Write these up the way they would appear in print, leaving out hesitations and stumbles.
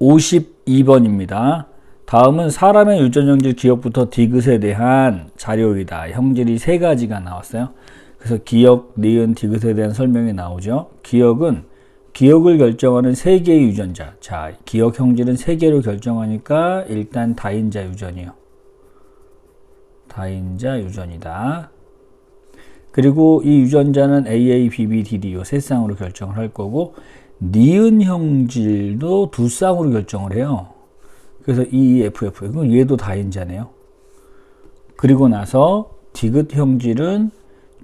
52번입니다. 다음은 사람의 유전 형질 기억부터 디귿에 대한 자료이다. 형질이 세 가지가 나왔어요. 그래서 기억, 니은, 디귿에 대한 설명이 나오죠. 기억은 기억을 결정하는 세 개의 유전자. 자, 기억 형질은 세 개로 결정하니까 일단 다인자 유전이요. 다인자 유전이다. 그리고 이 유전자는 AA, BB, DD 요 세 쌍으로 결정을 할 거고, 니은 형질도 두 쌍으로 결정을 해요. 그래서 EEFF, 이건 얘도 다인자네요. 그리고 나서 디귿 형질은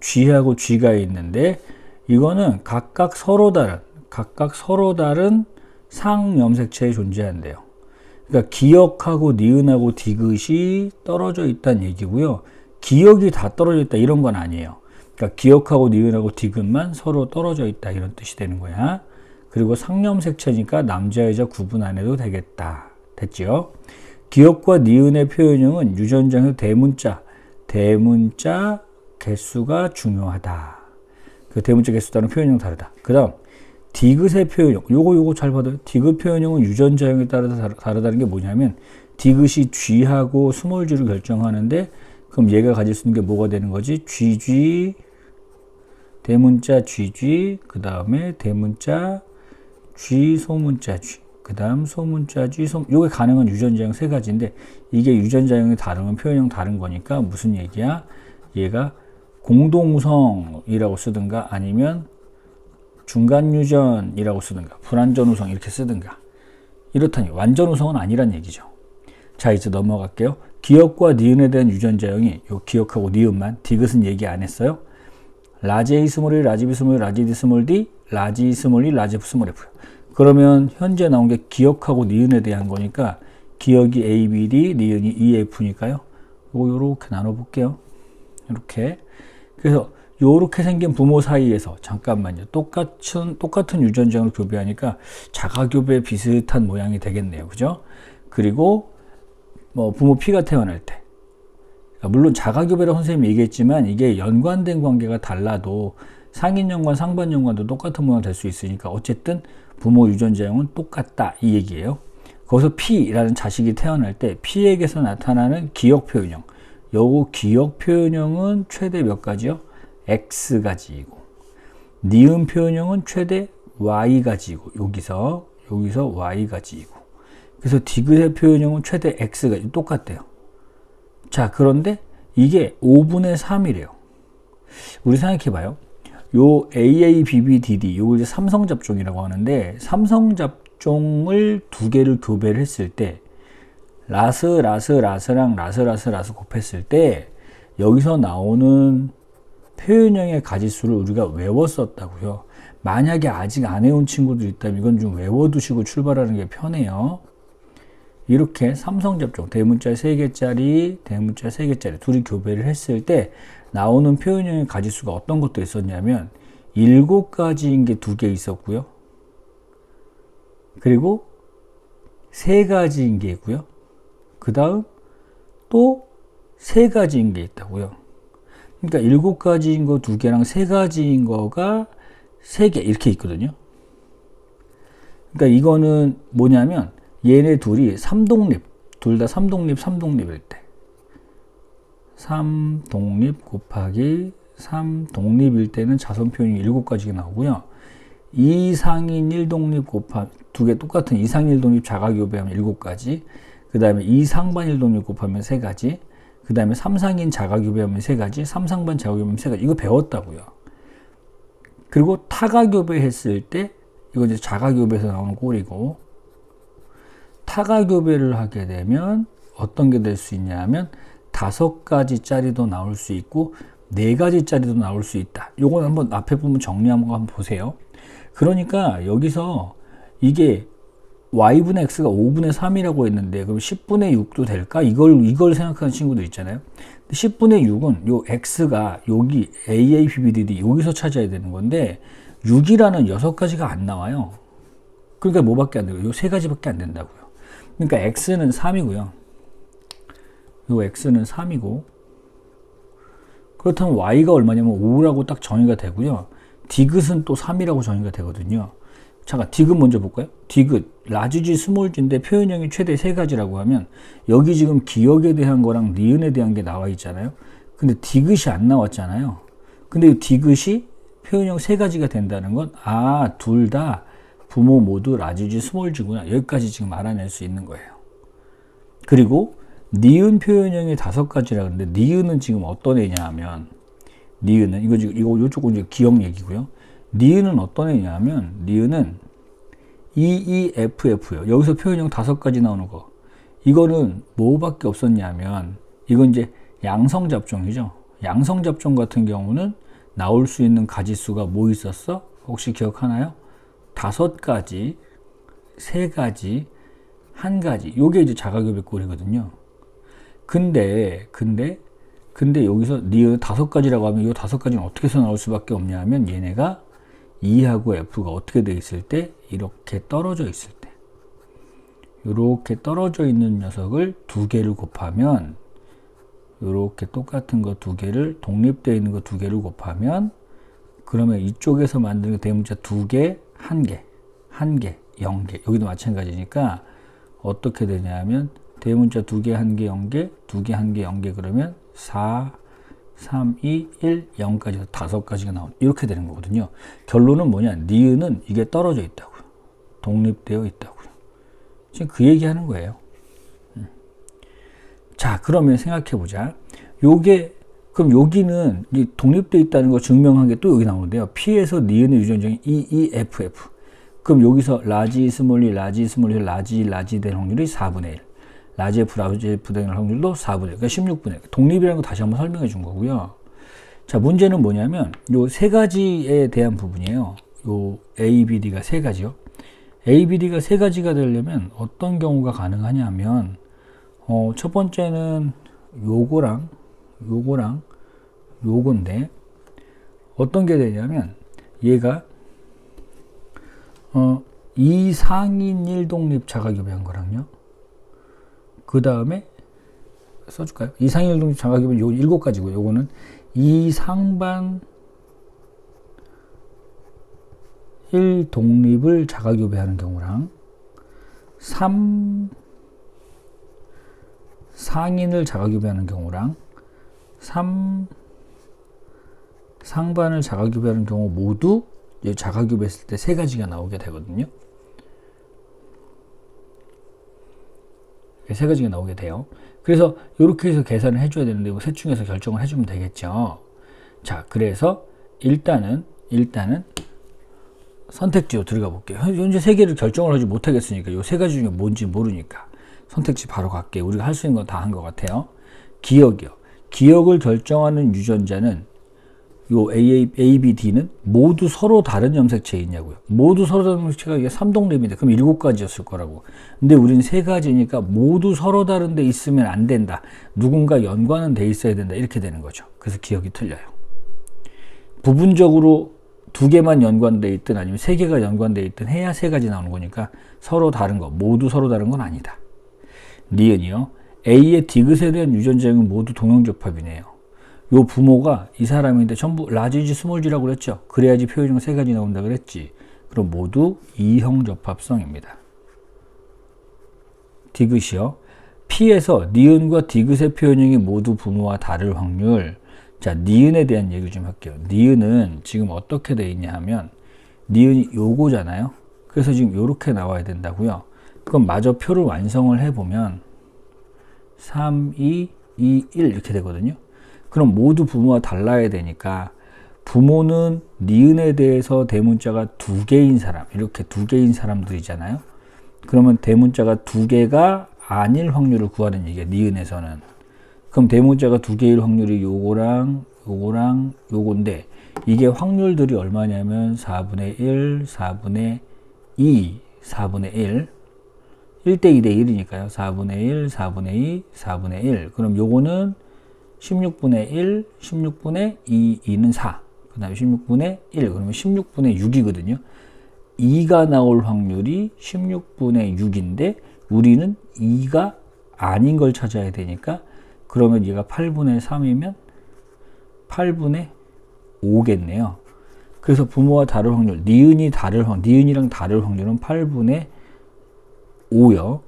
G하고 G가 있는데, 이거는 각각 서로 다른 상염색체에 존재한대요. 그러니까 기억하고 니은하고 디귿이 떨어져 있다는 얘기고요. 기억이 다 떨어져 있다 이런 건 아니에요. 그러니까 기억하고 니은하고 디귿만 서로 떨어져 있다 이런 뜻이 되는 거야. 그리고 상염색체니까 남자 여자 구분 안 해도 되겠다. 됐죠? 기억과 니은의 표현형은 유전자의 대문자 개수가 중요하다. 그 대문자 개수다는 표현형 다르다. 그 다음 디귿의 표현형, 요거 잘 봐둬요. 디귿 표현형은 유전자형에 따라서 다르다는 게 뭐냐면, 디귿이 G하고 스몰 g를 결정하는데, 그럼 얘가 가질 수 있는 게 뭐가 되는 거지? GG, 대문자 GG, 그 다음에 대문자 G, 소문자 G, 그 다음 소문자 G, 요게 가능한 유전자형 세 가지인데, 이게 유전자형이 다르면 표현형 다른 거니까 무슨 얘기야? 얘가 공동우성이라고 쓰든가 아니면 중간유전이라고 쓰든가 불완전우성 이렇게 쓰든가 이렇다니 완전우성은 아니란 얘기죠. 자, 이제 넘어갈게요. 기억과 니은에 대한 유전자형이 요 기억하고 니은만, 디귿은 얘기 안 했어요. 라지 A 스몰 1, 라지 B 스몰 1, 라지 D 스몰 D, 라지 E 스몰 2, 라지 F 스몰 F. 그러면 현재 나온 게 기억하고 니은에 대한 거니까 기억이 A, B, D, 니은이 E, F니까요. 요렇게 나눠볼게요. 이렇게. 그래서 요렇게 생긴 부모 사이에서 잠깐만요. 똑같은 유전자를 교배하니까 자가교배 비슷한 모양이 되겠네요. 그죠? 그리고 뭐 부모 P가 태어날 때, 물론 자가교배라고 선생님이 얘기했지만 이게 연관된 관계가 달라도 상인연관, 상반연관도 똑같은 모양 될 수 있으니까 어쨌든 부모 유전자형은 똑같다 이 얘기예요. 거기서 P라는 자식이 태어날 때 P에게서 나타나는 기억 표현형, 요 기억 표현형은 최대 몇 가지요? X가지이고, 니은 표현형은 최대 Y가지이고, 여기서 Y가지이고, 그래서 디귿의 표현형은 최대 X가지, 똑같대요. 자, 그런데 이게 5분의 3이래요. 우리 생각해봐요. 요 AA, BB, DD, 요걸 이제 삼성잡종이라고 하는데, 삼성잡종을 두 개를 교배를 했을 때, 라스랑 라스 곱했을 때, 여기서 나오는 표현형의 가지수를 우리가 외웠었다고요. 만약에 아직 안 외운 친구들 있다면 이건 좀 외워두시고 출발하는 게 편해요. 이렇게 삼성접종, 대문자 3개짜리, 대문자 3개짜리 둘이 교배를 했을 때 나오는 표현형의 가지수가 어떤 것도 있었냐면 7가지인 게 2개 있었고요. 그리고 3가지인 게 있고요. 그 다음 또 3가지인 게 있다고요. 그러니까 7가지인 거 2개랑 3가지인 거가 3개 이렇게 있거든요. 그러니까 이거는 뭐냐면 얘네 둘이 삼독립, 둘 다 삼독립일 때 3독립 곱하기 3독립일 때는 자손 표현이 7가지가 나오고요. 이상인 1독립 곱하기 2개 똑같은 이상인 1독립 자가교배하면 7가지, 그 다음에 이상반 1독립 곱하면 3가지, 그 다음에 3상인 자가교배하면 3가지, 3상반 자가교배하면 3가지. 이거 배웠다고요. 그리고 타가교배 했을 때, 이거 이제 자가교배에서 나오는 꼴이고, 타가교배를 하게 되면 어떤 게 될 수 있냐면 5가지짜리도 나올 수 있고 4가지짜리도 나올 수 있다. 요건 한번 앞에 부분 정리한 거 한번 보세요. 그러니까 여기서 이게 y분의 x가 5분의 3이라고 했는데 그럼 10분의 6도 될까? 이걸 생각하는 친구들 있잖아요. 10분의 6은 요 x가 여기 AA, BB, DD 여기서 찾아야 되는 건데 6이라는 6가지가 안 나와요. 그러니까 뭐밖에 안 되고 요 3가지밖에 안 된다고요. 그러니까 x는 3이고요. 요 x는 3이고, 그렇다면 y가 얼마냐면 5라고 딱 정의가 되고요. 디귿은 또 3이라고 정의가 되거든요. 잠깐 디귿 먼저 볼까요? 디귿 라지 G 스몰 G인데 표현형이 최대 3가지라고 하면 여기 지금 기억에 대한 거랑 니은에 대한 게 나와 있잖아요. 근데 디귿이 안 나왔잖아요. 근데 이 디귿이 표현형 3가지가 된다는 건 둘 다 부모 모두 라지 G 스몰 G구나. 여기까지 지금 알아낼 수 있는 거예요. 그리고 니은 표현형이 5가지라 그러는데 니은은 지금 어떤 애냐 하면 니은은 이거 요쪽은 이제 기억 얘기고요. 니은은 어떤 애냐 하면 니은은 EEFF요. 여기서 표현형 5가지 나오는 거. 이거는 뭐밖에 없었냐면 이건 이제 양성 잡종이죠. 양성 잡종 같은 경우는 나올 수 있는 가지수가 뭐 있었어? 혹시 기억하나요? 5가지, 3가지, 1가지. 요게 이제 자가교배 꼴이거든요. 근데 여기서 니은 5가지라고 하면 이 5가지는 어떻게 해서 나올 수밖에 없냐 하면 얘네가 E하고 F가 어떻게 돼 있을 때 이렇게 떨어져 있을 때 이렇게 떨어져 있는 녀석을 2개를 곱하면 이렇게 똑같은 거 2개를 독립되어 있는 거 2개를 곱하면 그러면 이쪽에서 만드는 대문자 2개, 1개, 1개, 0개 여기도 마찬가지니까 어떻게 되냐면 대문자 2개, 1개, 0개, 2개, 1개, 0개 그러면 4, 3, 2, 1, 0까지 5가지가 나오는 이렇게 되는 거거든요. 결론은 뭐냐? 니은은 이게 떨어져 있다고요. 독립되어 있다고요. 지금 그 얘기하는 거예요. 자, 그러면 생각해 보자. 그럼 여기는 독립되어 있다는 거 증명한 게 또 여기 나오는데요. P에서 니은의 유전자인 EEFF. 그럼 여기서 라지 스몰이 라지 될 확률이 4분의 1. 라지 F 될 확률도 4분의 1. 그러니까 16분의 1. 독립이라는 거 다시 한번 설명해 준 거고요. 자, 문제는 뭐냐면 요 3가지에 대한 부분이에요. 요 A, B, D가 3가지요. A, B, D가 3가지가 되려면 어떤 경우가 가능하냐면 첫 번째는 요거랑 요건데 어떤 게 되냐면 얘가 이상인 1독립 자가교배한 거랑요. 그 다음에 써줄까요? 이상인 1독립 자가교배 요 7가지고 요거는 이상반 1독립을 자가교배하는 경우랑 3 상인을 자가교배하는 경우랑 3 상반을 자가교배하는 경우 모두 자가교배했을 때 3가지가 나오게 되거든요. 3가지가 나오게 돼요. 그래서 이렇게 해서 계산을 해줘야 되는데 셋 중에서 결정을 해주면 되겠죠. 자, 그래서 일단은 선택지로 들어가 볼게요. 현재 3개를 결정을 하지 못하겠으니까 이 3가지 중에 뭔지 모르니까 선택지 바로 갈게요. 우리가 할 수 있는 건 다 한 것 같아요. 기억이요. 기억을 결정하는 유전자는 요 A, B, D는 모두 서로 다른 염색체에 있냐고요. 모두 서로 다른 염색체가 이게 3독립인데 그럼 7가지였을 거라고. 근데 우리는 3가지니까 모두 서로 다른 데 있으면 안 된다. 누군가 연관은 돼 있어야 된다. 이렇게 되는 거죠. 그래서 기억이 틀려요. 부분적으로 2개만 연관돼 있든 아니면 3개가 연관돼 있든 해야 3가지 나오는 거니까 서로 다른 거, 모두 서로 다른 건 아니다. 니은이요. A의 디귿에 대한 유전자형은 모두 동형접합이네요. 요 부모가 이 사람인데 전부 라지 G 스몰 G라고 그랬죠. 그래야지 표현형 3가지 나온다 그랬지. 그럼 모두 이형 접합성입니다. 디귿이요. P에서 니은과 디귿의 표현형이 모두 부모와 다를 확률. 자, 니은에 대한 얘기 좀 할게요. 니은은 지금 어떻게 돼 있냐 하면 니은이 요거잖아요. 그래서 지금 요렇게 나와야 된다고요. 그럼 마저 표를 완성을 해보면 3, 2, 2, 1 이렇게 되거든요. 그럼 모두 부모와 달라야 되니까 부모는 니은에 대해서 대문자가 2개인 사람, 이렇게 2개인 사람들이잖아요. 그러면 대문자가 2개가 아닐 확률을 구하는 얘기예요. 니은에서는. 그럼 대문자가 2개일 확률이 요거랑 요건데 이게 확률들이 얼마냐면 4분의 1, 4분의 2, 4분의 1 1대 2대 1이니까요. 4분의 1, 4분의 2, 4분의 1 그럼 요거는 16분의 1, 16분의 2, 2는 4. 그 다음에 16분의 1, 그러면 16분의 6이거든요. 2가 나올 확률이 16분의 6인데 우리는 2가 아닌 걸 찾아야 되니까 그러면 얘가 8분의 3이면 8분의 5겠네요. 그래서 부모와 다를 확률, 니은이랑 다를 확률은 8분의 5요.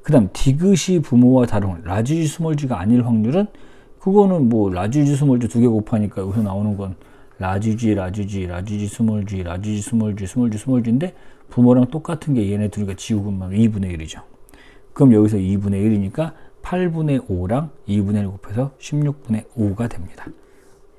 그 다음 디귿이 부모와 다를 확률, 라지지 스몰지가 아닐 확률은 그거는 뭐 라지지 스몰지 두 개 곱하니까 여기서 나오는 건 라지지 스몰지인데 부모랑 똑같은 게 얘네 둘이가 지우분만 2분의 1이죠. 그럼 여기서 2분의 1이니까 8분의 5랑 2분의 1 곱해서 16분의 5가 됩니다.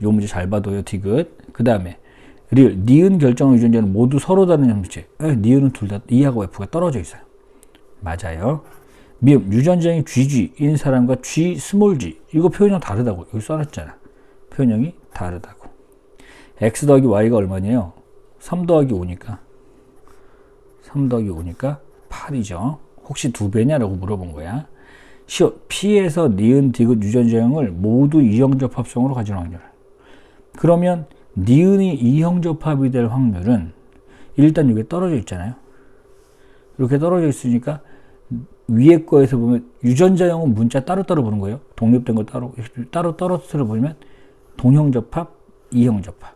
요 문제 잘 봐둬요, 디귿. 그 다음에 리을, 니은 결정의 유전자는 모두 서로 다른 형체. 니은은 둘 다 E하고 F가 떨어져 있어요. 맞아요. 미음, 유전자형이 GG인 사람과 G 스몰 g. 이거 표현형 다르다고. 여기 써놨잖아. 표현형이 다르다고. X 더하기 Y가 얼마냐요? 3 더하기 5니까. 3 더하기 5니까 8이죠. 혹시 2배냐라고 물어본 거야. 시옷, P에서 니은, 디귿 유전자형을 모두 이형접합성으로 가진 확률. 그러면 니은이 이형접합이 될 확률은 일단 이게 떨어져 있잖아요. 이렇게 떨어져 있으니까 위에 거에서 보면 유전자형은 문자 따로따로 보는 거예요. 독립된 거 따로 떨어뜨려 보면 동형접합, 이형접합.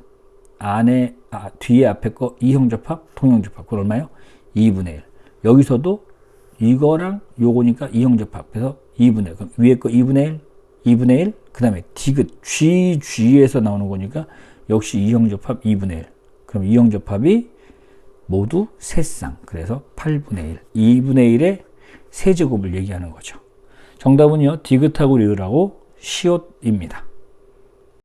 뒤에 앞에 거 이형접합, 동형접합. 그건 얼마예요? 2분의 1. 여기서도 이거랑 요거니까 이형접합. 그래서 2분의 1. 그럼 위에 거 2분의 1, 그 다음에 디귿, GG에서 나오는 거니까 역시 이형접합 2분의 1. 그럼 이형접합이 모두 세쌍. 그래서 8분의 1. 2분의 1의 세제곱을 얘기하는 거죠. 정답은요, 디귿하고 리을하고 시옷입니다.